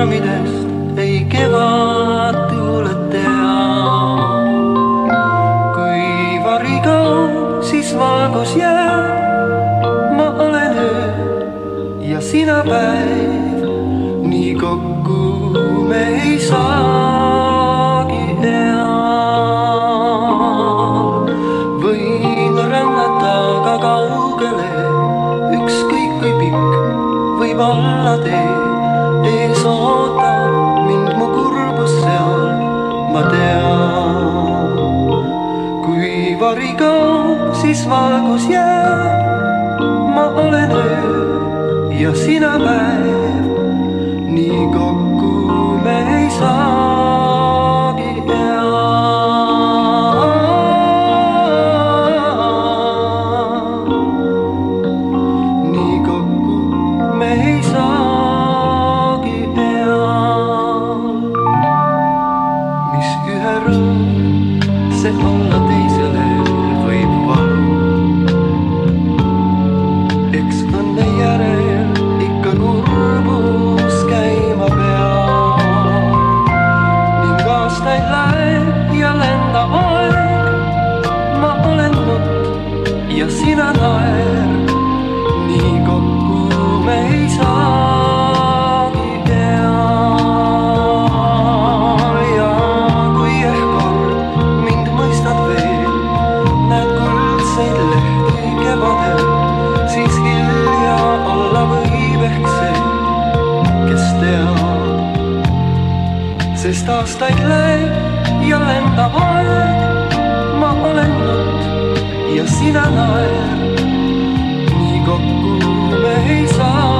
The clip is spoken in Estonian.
tormidest ei kevad tuuled tea. Kui vari kaob, siis valgus jääb. Ma olen öö ja sina päev, nii kokku me ei saagi ea. Võin rännata ka kaugele, ükskõik kui pikk võib olla tee. Ees ootab mind mu kurbus seal, ma tean. Kui vari kaob, siis valgus jääb. Ma olen öö ja sina päev, nii kokku me ei saagi ea. Nii kokku me ei saagi ea. Mis ühe rõõm, see olla teisele võib valu. Eks õnne järel ikka kurbus käima peab. Ning aastaid läheb ja lendab aeg. Ma olen nutt ja sina naer, nii kokku me ei saagi ea. Ja kui ehk kord mind mõistad veel, näed kuldseid lehti kevadel, siis hilja olla võib ehk see, kes teab. Sest aastaid läheb ja lendab aeg. Ma olen nutt ja sina naer, nii kokku me ei saa.